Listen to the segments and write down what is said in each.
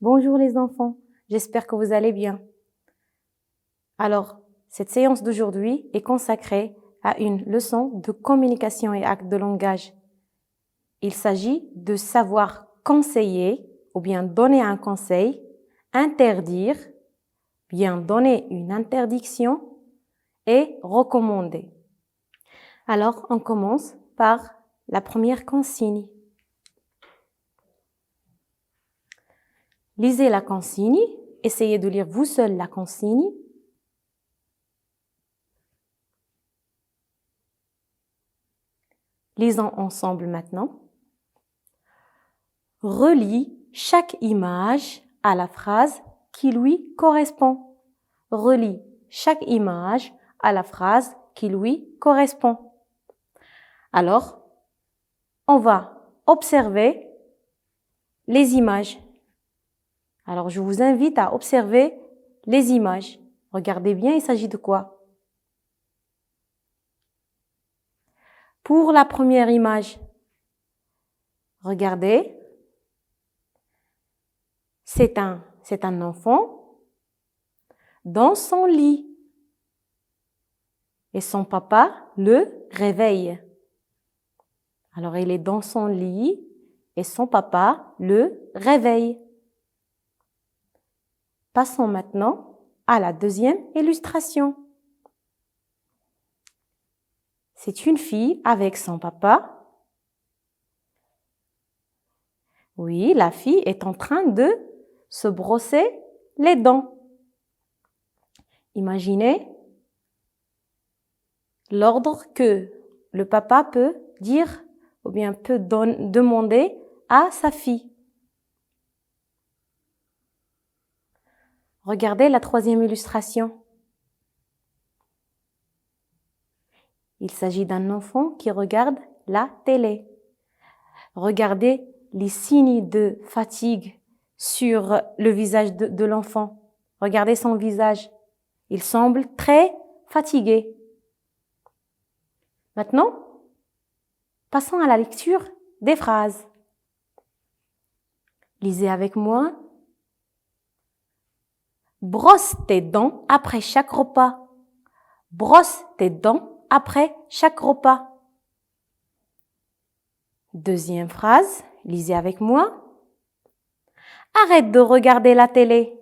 Bonjour les enfants, j'espère que vous allez bien. Alors, cette séance d'aujourd'hui est consacrée à une leçon de communication et acte de langage. Il s'agit de savoir conseiller ou bien donner un conseil, interdire, bien donner une interdiction et recommander. Alors, on commence par la première consigne. Lisez la consigne, essayez de lire vous seul la consigne. Lisons ensemble maintenant. Relie chaque image à la phrase qui lui correspond. Relie chaque image à la phrase qui lui correspond. Alors, on va observer les images. Alors, je vous invite à observer les images. Regardez bien, il s'agit de quoi? Pour la première image, regardez, c'est un enfant dans son lit et son papa le réveille. Alors, il est dans son lit et son papa le réveille. Passons maintenant à la deuxième illustration. C'est une fille avec son papa. Oui, la fille est en train de se brosser les dents. Imaginez l'ordre que le papa peut dire ou bien peut demander à sa fille. Regardez la troisième illustration. Il s'agit d'un enfant qui regarde la télé. Regardez les signes de fatigue sur le visage de l'enfant. Regardez son visage. Il semble très fatigué. Maintenant, passons à la lecture des phrases. Lisez avec moi. Brosse tes dents après chaque repas. Brosse tes dents après chaque repas. Deuxième phrase, lisez avec moi. Arrête de regarder la télé.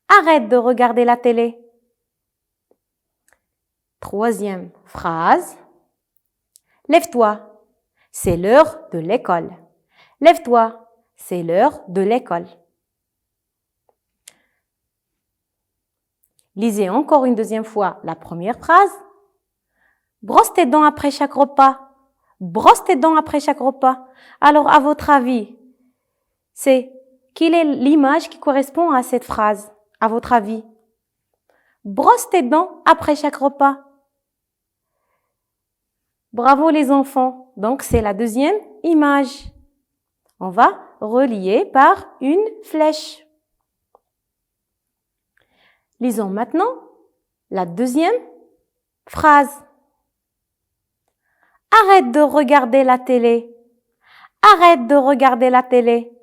Arrête de regarder la télé. Troisième phrase. Lève-toi, c'est l'heure de l'école. Lève-toi, c'est l'heure de l'école. Lisez encore une deuxième fois la première phrase. Brosse tes dents après chaque repas. Brosse tes dents après chaque repas. Alors, à votre avis, quelle est l'image qui correspond à cette phrase, à votre avis? Brosse tes dents après chaque repas. Bravo les enfants. Donc, c'est la deuxième image. On va relier par une flèche. Lisons maintenant la deuxième phrase. Arrête de regarder la télé. Arrête de regarder la télé.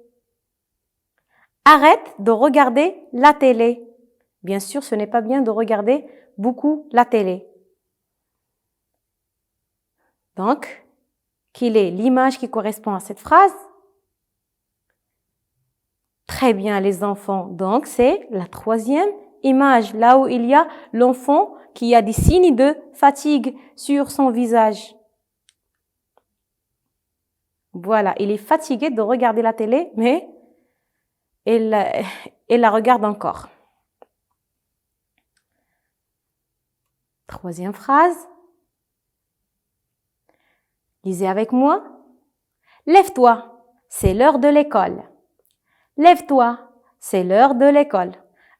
Arrête de regarder la télé. Bien sûr, ce n'est pas bien de regarder beaucoup la télé. Donc, quelle est l'image qui correspond à cette phrase? Très bien, les enfants. Donc, c'est la troisième image, là où il y a l'enfant qui a des signes de fatigue sur son visage. Voilà, il est fatigué de regarder la télé, mais il la regarde encore. Troisième phrase. Lisez avec moi. Lève-toi, c'est l'heure de l'école. Lève-toi, c'est l'heure de l'école.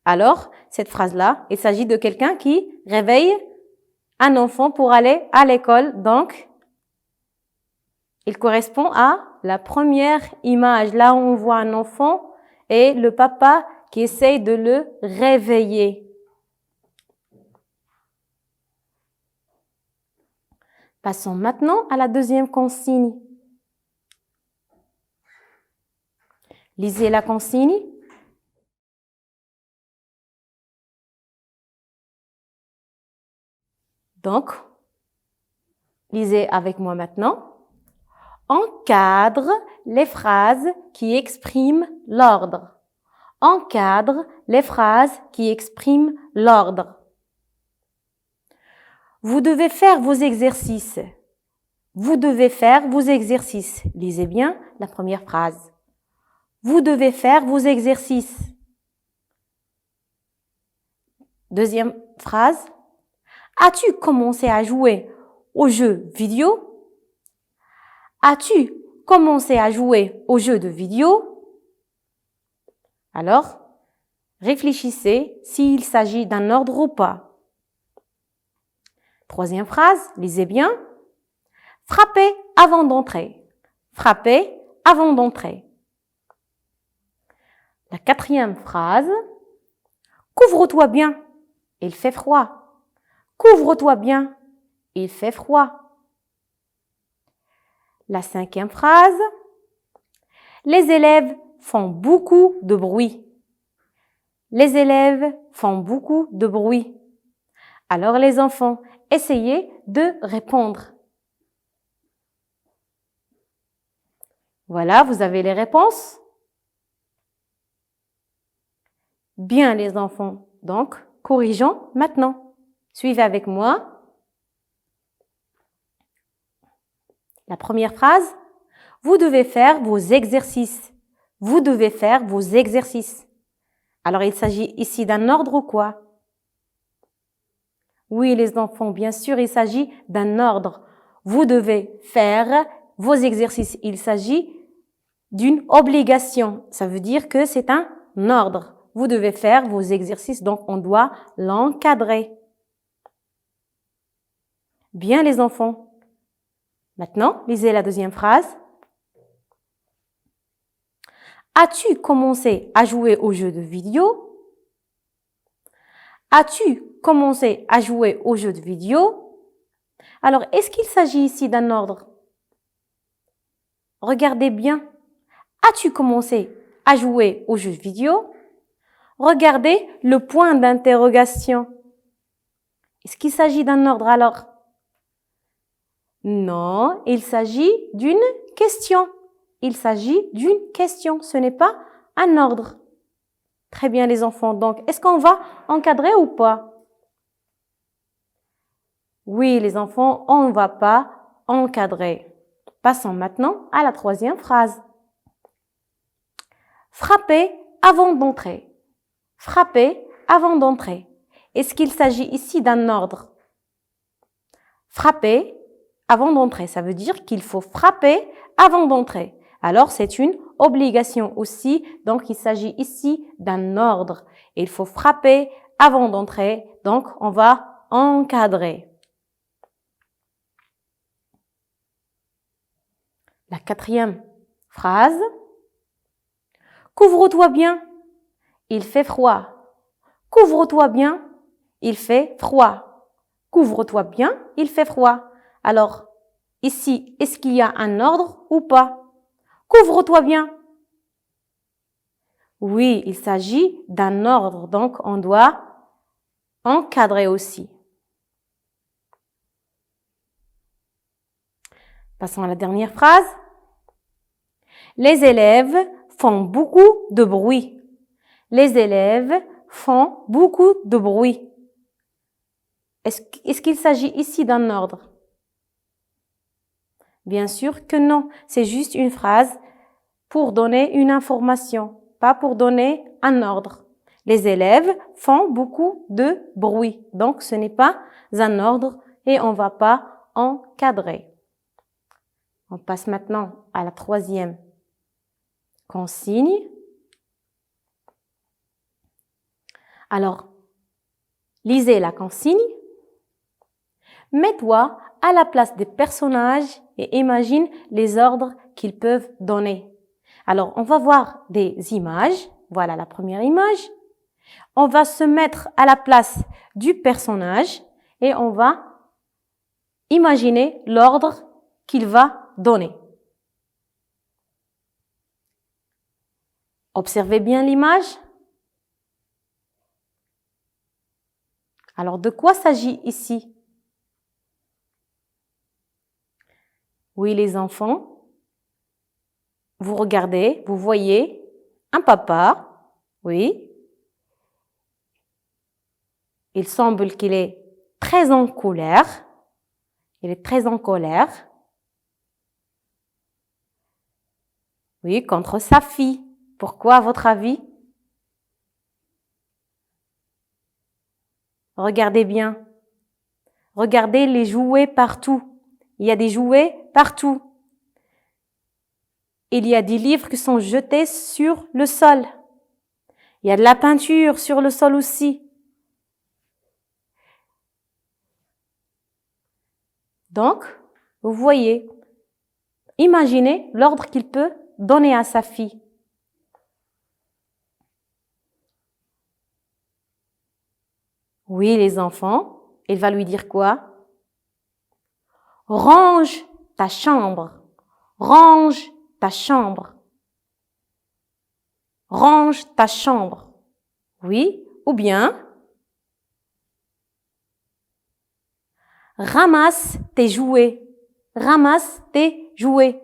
Alors, cette phrase-là, il s'agit de quelqu'un qui réveille un enfant pour aller à l'école. Donc, il correspond à la première image, là où on voit un enfant et le papa qui essaye de le réveiller. Passons maintenant à la deuxième consigne. Lisez la consigne. Donc, lisez avec moi maintenant. Encadre les phrases qui expriment l'ordre. Encadre les phrases qui expriment l'ordre. Vous devez faire vos exercices. Vous devez faire vos exercices. Lisez bien la première phrase. Vous devez faire vos exercices. Deuxième phrase. As-tu commencé à jouer aux jeux vidéo? As-tu commencé à jouer aux jeux de vidéo? Alors, réfléchissez s'il s'agit d'un ordre ou pas. Troisième phrase, lisez bien. Frappez avant d'entrer. Frappez avant d'entrer. La quatrième phrase. Couvre-toi bien, il fait froid. Couvre-toi bien, il fait froid. La cinquième phrase. Les élèves font beaucoup de bruit. Les élèves font beaucoup de bruit. Alors les enfants, essayez de répondre. Voilà, vous avez les réponses. Bien les enfants. Donc, corrigeons maintenant. Suivez avec moi. La première phrase. Vous devez faire vos exercices. Vous devez faire vos exercices. Alors, il s'agit ici d'un ordre ou quoi? Oui, les enfants, bien sûr, il s'agit d'un ordre. Vous devez faire vos exercices. Il s'agit d'une obligation. Ça veut dire que c'est un ordre. Vous devez faire vos exercices, donc on doit l'encadrer. Bien, les enfants. Maintenant, lisez la deuxième phrase. As-tu commencé à jouer aux jeux de vidéo? As-tu commencé à jouer aux jeux de vidéo? Alors, est-ce qu'il s'agit ici d'un ordre? Regardez bien. As-tu commencé à jouer aux jeux vidéo? Regardez le point d'interrogation. Est-ce qu'il s'agit d'un ordre alors? Non, il s'agit d'une question. Il s'agit d'une question. Ce n'est pas un ordre. Très bien les enfants. Donc, est-ce qu'on va encadrer ou pas? Oui les enfants, on ne va pas encadrer. Passons maintenant à la troisième phrase. Frappez avant d'entrer. Frappez avant d'entrer. Est-ce qu'il s'agit ici d'un ordre? Frapper avant d'entrer, ça veut dire qu'il faut frapper avant d'entrer. Alors, c'est une obligation aussi, donc il s'agit ici d'un ordre. Il faut frapper avant d'entrer, donc on va encadrer. La quatrième phrase. Couvre-toi bien, il fait froid. Couvre-toi bien, il fait froid. Couvre-toi bien, il fait froid. Alors, ici, est-ce qu'il y a un ordre ou pas? Couvre-toi bien. Oui, il s'agit d'un ordre, donc on doit encadrer aussi. Passons à la dernière phrase. Les élèves font beaucoup de bruit. Les élèves font beaucoup de bruit. Est-ce qu'il s'agit ici d'un ordre? Bien sûr que non. C'est juste une phrase pour donner une information, pas pour donner un ordre. Les élèves font beaucoup de bruit. Donc, ce n'est pas un ordre et on ne va pas encadrer. On passe maintenant à la troisième consigne. Alors, lisez la consigne. Mets-toi à la place des personnages et imagine les ordres qu'ils peuvent donner. Alors, on va voir des images. Voilà la première image. On va se mettre à la place du personnage et on va imaginer l'ordre qu'il va donner. Observez bien l'image. Alors, de quoi s'agit ici? Oui, les enfants, vous regardez, vous voyez un papa, oui. Il semble qu'il est très en colère. Il est très en colère. Oui, contre sa fille. Pourquoi, à votre avis? Regardez bien. Regardez les jouets partout. Il y a des jouets partout. Il y a des livres qui sont jetés sur le sol. Il y a de la peinture sur le sol aussi. Donc, vous voyez, imaginez l'ordre qu'il peut donner à sa fille. Oui, les enfants, il va lui dire quoi? Range ta chambre. Range ta chambre. Range ta chambre. Oui, ou bien ramasse tes jouets. Ramasse tes jouets.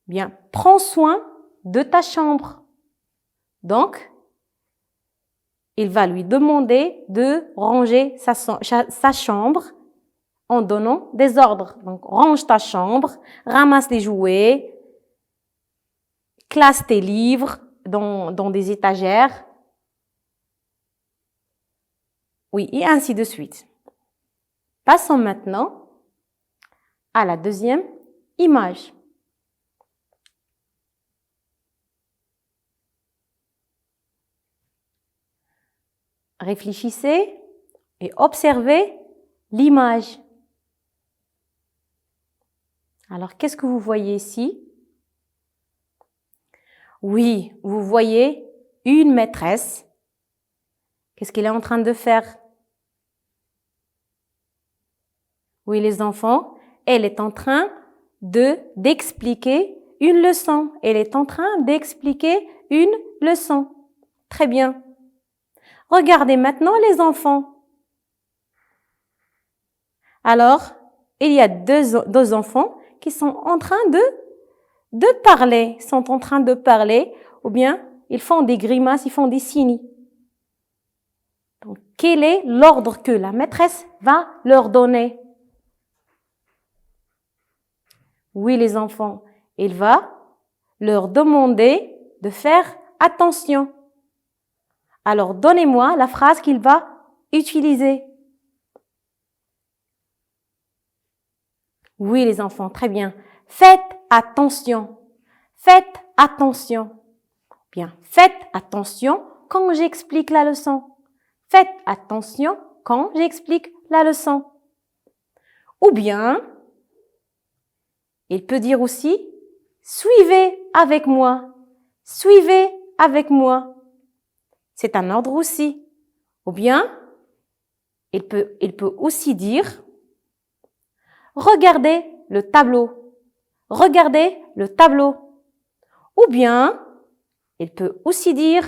Bien, prends soin de ta chambre. Donc, il va lui demander de ranger sa chambre en donnant des ordres. Donc, range ta chambre, ramasse les jouets, classe tes livres dans des étagères. Oui, et ainsi de suite. Passons maintenant à la deuxième image. Réfléchissez et observez l'image. Alors, qu'est-ce que vous voyez ici? Oui, vous voyez une maîtresse. Qu'est-ce qu'elle est en train de faire? Oui, les enfants, elle est en train d'expliquer une leçon. Elle est en train d'expliquer une leçon. Très bien. Regardez maintenant les enfants. Alors, il y a deux enfants qui sont en train de parler, sont en train de parler, ou bien ils font des grimaces, ils font des signes. Donc, quel est l'ordre que la maîtresse va leur donner? Oui, les enfants, il va leur demander de faire attention. Alors, donnez-moi la phrase qu'il va utiliser. Oui, les enfants, très bien. Faites attention. Faites attention. Bien, faites attention quand j'explique la leçon. Faites attention quand j'explique la leçon. Ou bien, il peut dire aussi, suivez avec moi. Suivez avec moi. C'est un ordre aussi. Ou bien, il peut aussi dire, regardez le tableau. Regardez le tableau. Ou bien, il peut aussi dire,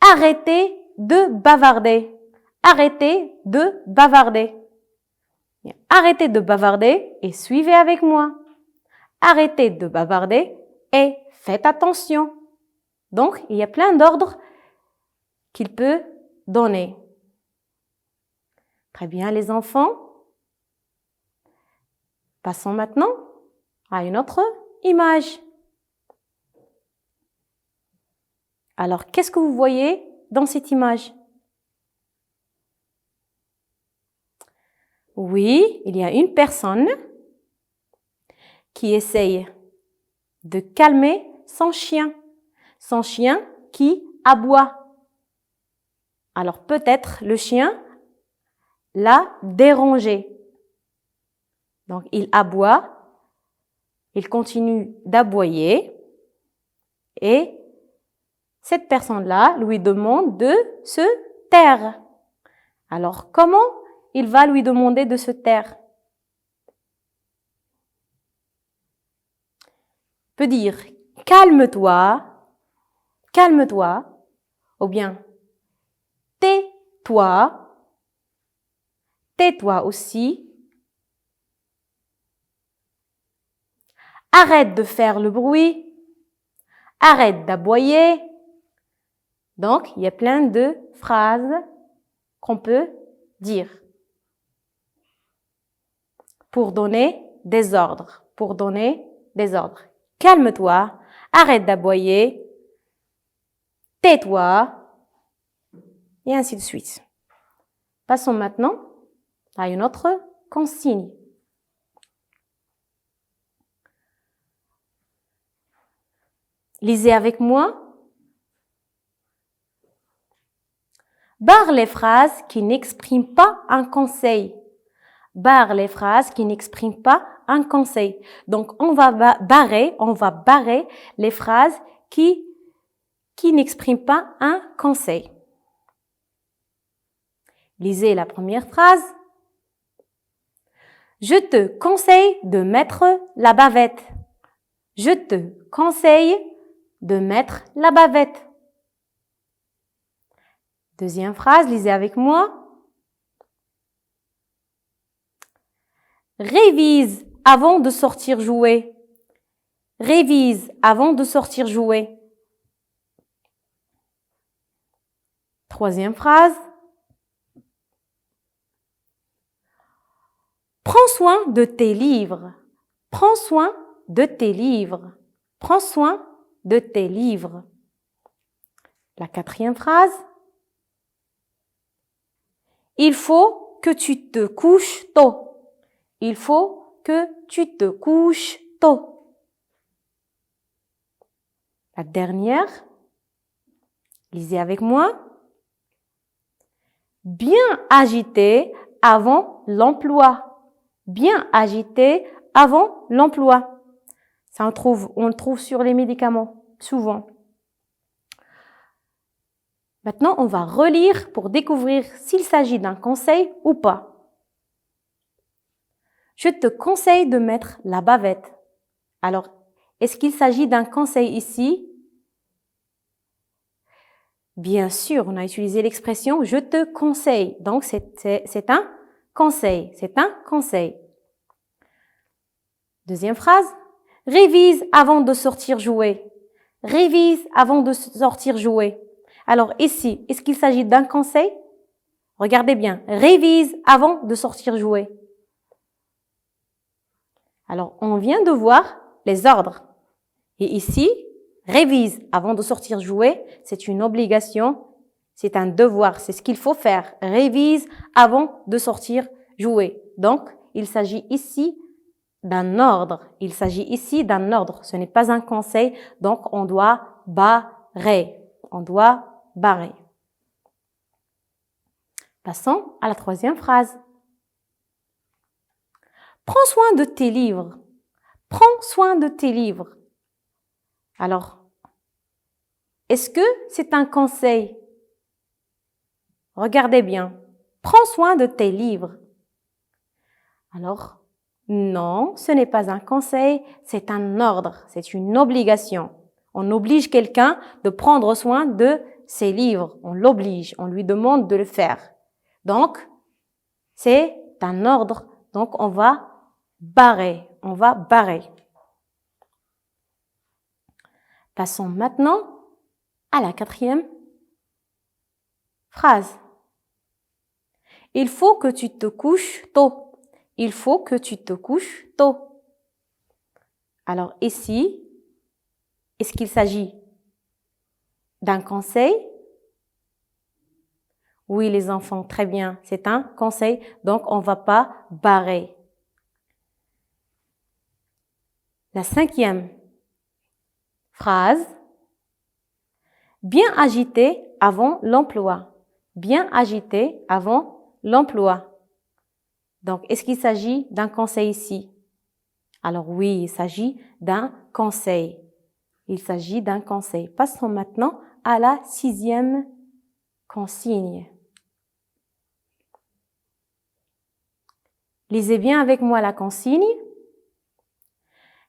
arrêtez de bavarder. Arrêtez de bavarder. Arrêtez de bavarder et suivez avec moi. Arrêtez de bavarder et faites attention. Donc, il y a plein d'ordres qu'il peut donner. Très bien, les enfants. Passons maintenant à une autre image. Alors, qu'est-ce que vous voyez dans cette image? Oui, il y a une personne qui essaye de calmer son chien qui aboie. Alors, peut-être le chien l'a dérangé. Donc, il aboie, il continue d'aboyer et cette personne-là lui demande de se taire. Alors, comment il va lui demander de se taire? Il peut dire « calme-toi »,« calme-toi » ou bien « tais-toi »,« Tais-toi aussi. Arrête de faire le bruit. Arrête d'aboyer. Donc, il y a plein de phrases qu'on peut dire pour donner des ordres. Pour donner des ordres. Calme-toi. Arrête d'aboyer. Tais-toi. Et ainsi de suite. Passons maintenant à une autre consigne. Lisez avec moi. Barre les phrases qui n'expriment pas un conseil. Barre les phrases qui n'expriment pas un conseil. Donc, on va barrer les phrases qui n'expriment pas un conseil. Lisez la première phrase. Je te conseille de mettre la bavette. Je te conseille de mettre la bavette. Deuxième phrase, lisez avec moi. Révise avant de sortir jouer. Révise avant de sortir jouer. Troisième phrase. Prends soin de tes livres. Prends soin de tes livres. Prends soin de tes livres. La quatrième phrase. Il faut que tu te couches tôt. Il faut que tu te couches tôt. La dernière. Lisez avec moi. Bien agité avant l'emploi. Bien agité avant l'emploi. Ça on le trouve sur les médicaments, souvent. Maintenant, on va relire pour découvrir s'il s'agit d'un conseil ou pas. Je te conseille de mettre la bavette. Alors, est-ce qu'il s'agit d'un conseil ici? Bien sûr, on a utilisé l'expression « je te conseille ». Donc, c'est un conseil. C'est un conseil. Deuxième phrase. Révise avant de sortir jouer. Révise avant de sortir jouer. Alors ici, est-ce qu'il s'agit d'un conseil? Regardez bien. Révise avant de sortir jouer. Alors, on vient de voir les ordres. Et ici, révise avant de sortir jouer, c'est une obligation, c'est un devoir, c'est ce qu'il faut faire. Révise avant de sortir jouer. Donc, il s'agit ici d'un ordre. Il s'agit ici d'un ordre. Ce n'est pas un conseil, donc on doit barrer. On doit barrer. Passons à la troisième phrase. Prends soin de tes livres. Prends soin de tes livres. Alors, est-ce que c'est un conseil? Regardez bien. Prends soin de tes livres. Alors, non, ce n'est pas un conseil, c'est un ordre, c'est une obligation. On oblige quelqu'un de prendre soin de ses livres. On l'oblige, on lui demande de le faire. Donc, c'est un ordre. Donc, on va barrer. On va barrer. Passons maintenant à la quatrième phrase. Il faut que tu te couches tôt. Il faut que tu te couches tôt. Alors ici, est-ce qu'il s'agit d'un conseil? Oui, les enfants, très bien, c'est un conseil, donc on ne va pas barrer. La cinquième phrase. Bien agité avant l'emploi. Bien agité avant l'emploi. Donc, est-ce qu'il s'agit d'un conseil ici? Alors oui, il s'agit d'un conseil. Il s'agit d'un conseil. Passons maintenant à la sixième consigne. Lisez bien avec moi la consigne.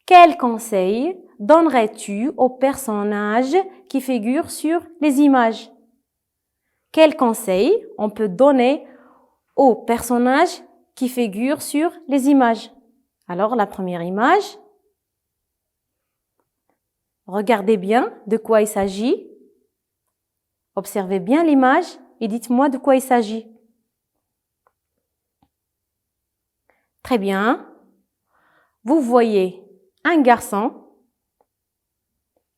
Quel conseil donnerais-tu aux personnages qui figurent sur les images? Quel conseil on peut donner aux personnages qui figurent sur les images. Alors, la première image, regardez bien de quoi il s'agit. Observez bien l'image et dites-moi de quoi il s'agit. Très bien. Vous voyez un garçon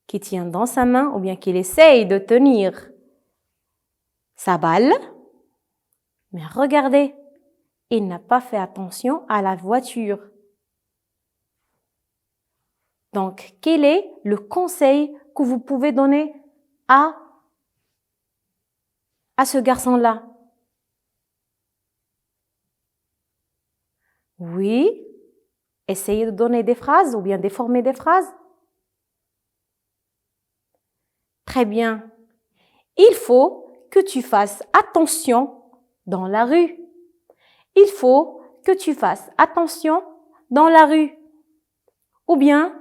qui tient dans sa main ou bien qu'il essaye de tenir sa balle. Mais regardez, il n'a pas fait attention à la voiture. Donc, quel est le conseil que vous pouvez donner à ce garçon-là? Oui, essayez de donner des phrases ou bien de former des phrases. Très bien. Il faut que tu fasses attention dans la rue. Il faut que tu fasses attention dans la rue. Ou bien,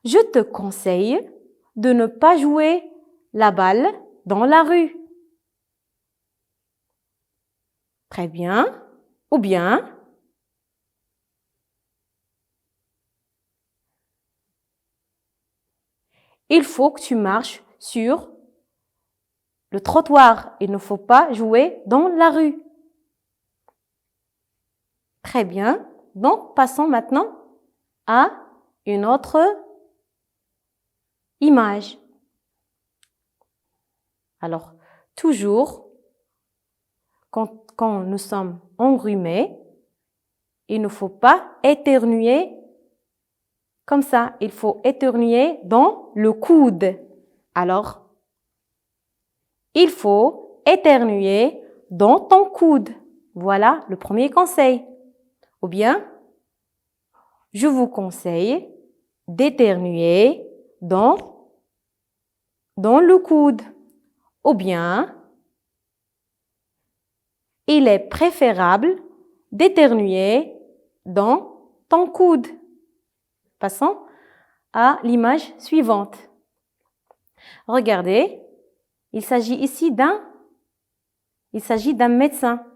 je te conseille de ne pas jouer la balle dans la rue. Très bien. Ou bien, il faut que tu marches sur le trottoir. Il ne faut pas jouer dans la rue. Très bien. Donc, passons maintenant à une autre image. Alors, toujours, quand nous sommes enrhumés, il ne faut pas éternuer comme ça. Il faut éternuer dans le coude. Alors, il faut éternuer dans ton coude. Voilà le premier conseil. Ou bien, je vous conseille d'éternuer dans le coude. Ou bien, il est préférable d'éternuer dans ton coude. Passons à l'image suivante. Regardez, il s'agit ici d'un médecin.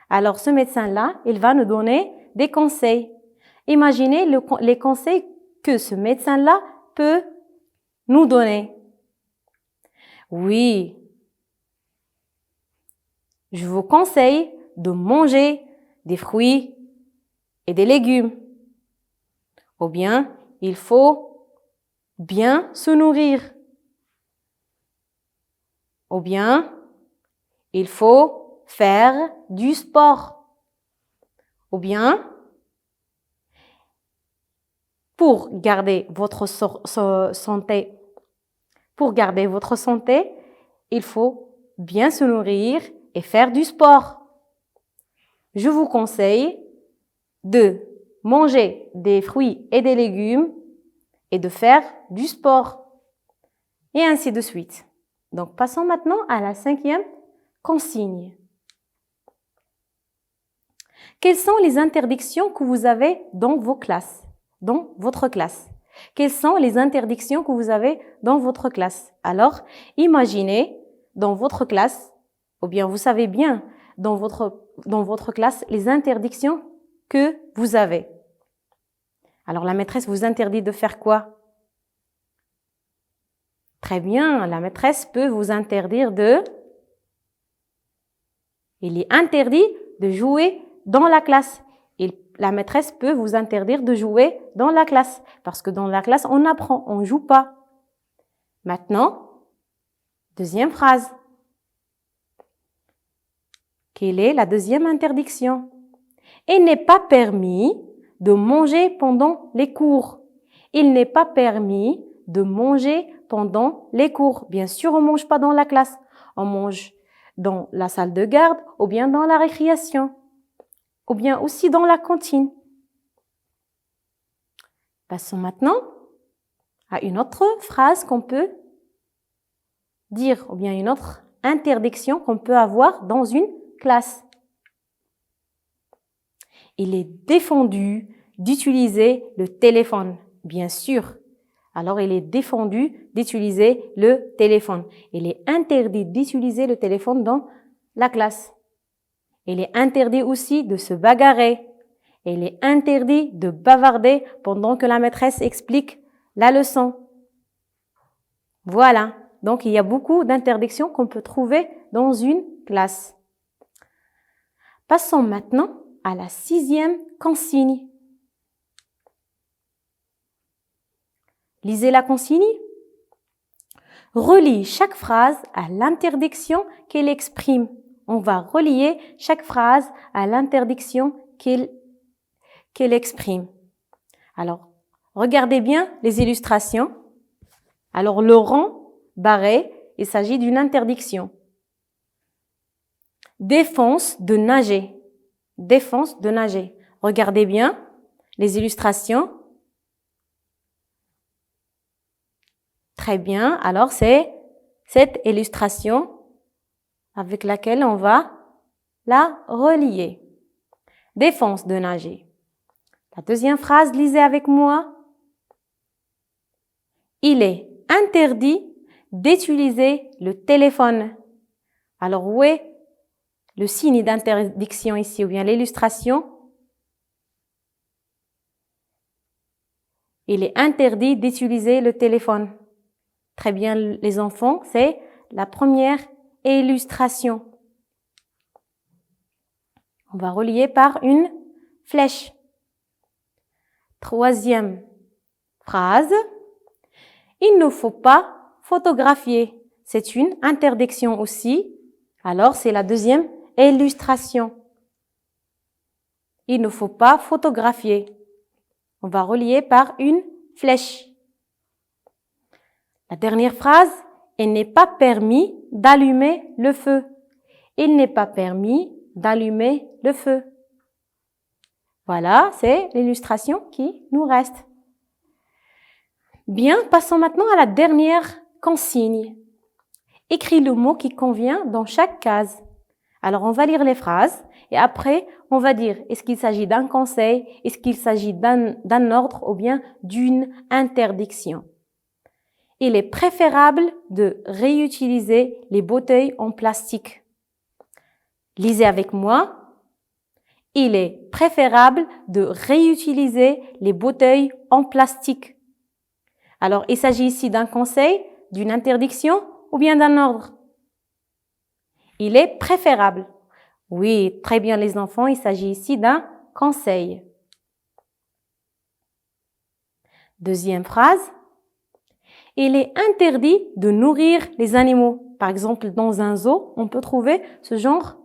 Alors, ce médecin-là, il va nous donner des conseils. Imaginez les conseils que ce médecin-là peut nous donner. Oui, je vous conseille de manger des fruits et des légumes. Ou bien, il faut bien se nourrir. Ou bien, il faut faire du sport. Ou bien, pour garder votre santé, il faut bien se nourrir et faire du sport. Je vous conseille de manger des fruits et des légumes et de faire du sport. Et ainsi de suite. Donc, passons maintenant à la 5e consigne. Quelles sont les interdictions que vous avez dans votre classe? Quelles sont les interdictions que vous avez dans votre classe? Alors, imaginez dans votre classe, ou bien vous savez bien dans votre classe les interdictions que vous avez. Alors, la maîtresse vous interdit de faire quoi? Très bien, la maîtresse peut vous interdire Il est interdit de jouer dans la classe. La maîtresse peut vous interdire de jouer dans la classe. Parce que dans la classe, on apprend, on ne joue pas. Maintenant, deuxième phrase. Quelle est la deuxième interdiction? Il n'est pas permis de manger pendant les cours. Il n'est pas permis de manger pendant les cours. Bien sûr, on ne mange pas dans la classe. On mange dans la salle de garde ou bien dans la récréation. Ou bien aussi dans la cantine. Passons maintenant à une autre phrase qu'on peut dire, ou bien une autre interdiction qu'on peut avoir dans une classe. Il est défendu d'utiliser le téléphone, bien sûr. Alors, il est défendu d'utiliser le téléphone. Il est interdit d'utiliser le téléphone dans la classe. Il est interdit aussi de se bagarrer. Il est interdit de bavarder pendant que la maîtresse explique la leçon. Voilà. Donc, il y a beaucoup d'interdictions qu'on peut trouver dans une classe. Passons maintenant à la 6e consigne. Lisez la consigne. Relie chaque phrase à l'interdiction qu'elle exprime. On va relier chaque phrase à l'interdiction qu'elle exprime. Alors, regardez bien les illustrations. Alors, le rond barré, il s'agit d'une interdiction. Défense de nager. Défense de nager. Regardez bien les illustrations. Très bien. Alors, c'est cette illustration avec laquelle on va la relier. Défense de nager. La deuxième phrase, lisez avec moi. Il est interdit d'utiliser le téléphone. Alors, où est le signe d'interdiction ici, ou bien l'illustration? Il est interdit d'utiliser le téléphone. Très bien, les enfants, c'est la première illustration. On va relier par une flèche. Troisième phrase. Il ne faut pas photographier. C'est une interdiction aussi. Alors, c'est la deuxième illustration. Il ne faut pas photographier. On va relier par une flèche. La dernière phrase, il n'est pas permis d'allumer le feu. Il n'est pas permis d'allumer le feu. Voilà, c'est l'illustration qui nous reste. Bien, passons maintenant à la dernière consigne. Écris le mot qui convient dans chaque case. Alors, on va lire les phrases et après, on va dire est-ce qu'il s'agit d'un conseil, est-ce qu'il s'agit d'un ordre ou bien d'une interdiction. Il est préférable de réutiliser les bouteilles en plastique. Lisez avec moi. Il est préférable de réutiliser les bouteilles en plastique. Alors, il s'agit ici d'un conseil, d'une interdiction ou bien d'un ordre? Il est préférable. Oui, très bien les enfants, il s'agit ici d'un conseil. Deuxième phrase. Il est interdit de nourrir les animaux. Par exemple, dans un zoo, on peut trouver ce genre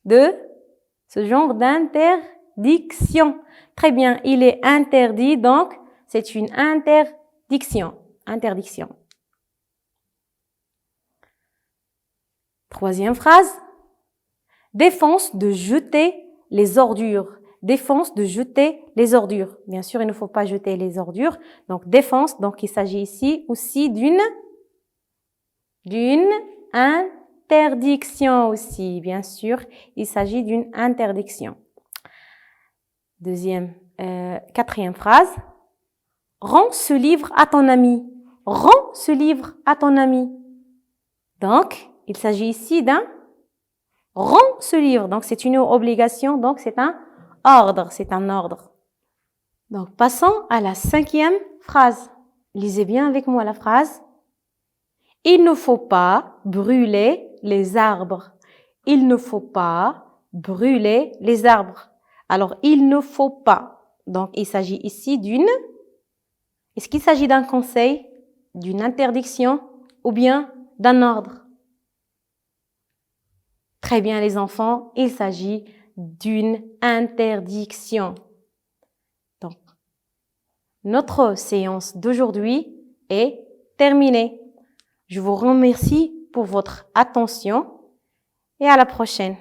d'interdiction. Très bien, il est interdit, donc c'est une interdiction. Troisième phrase. Défense de jeter les ordures. Défense de jeter les ordures. Bien sûr, il ne faut pas jeter les ordures. Donc, défense, donc il s'agit ici aussi d'une interdiction aussi. Bien sûr, il s'agit d'une interdiction. Quatrième phrase. Rends ce livre à ton ami. Rends ce livre à ton ami. Donc, il s'agit ici d'un rends ce livre. Donc, c'est une obligation. Donc, c'est un ordre. Donc, passons à la 5e phrase. Lisez bien avec moi la phrase. Il ne faut pas brûler les arbres. Il ne faut pas brûler les arbres. Alors, il ne faut pas. Donc, il s'agit ici est-ce qu'il s'agit d'un conseil, d'une interdiction ou bien d'un ordre? Très bien les enfants, il s'agit d'une interdiction. Donc, notre séance d'aujourd'hui est terminée. Je vous remercie pour votre attention et à la prochaine.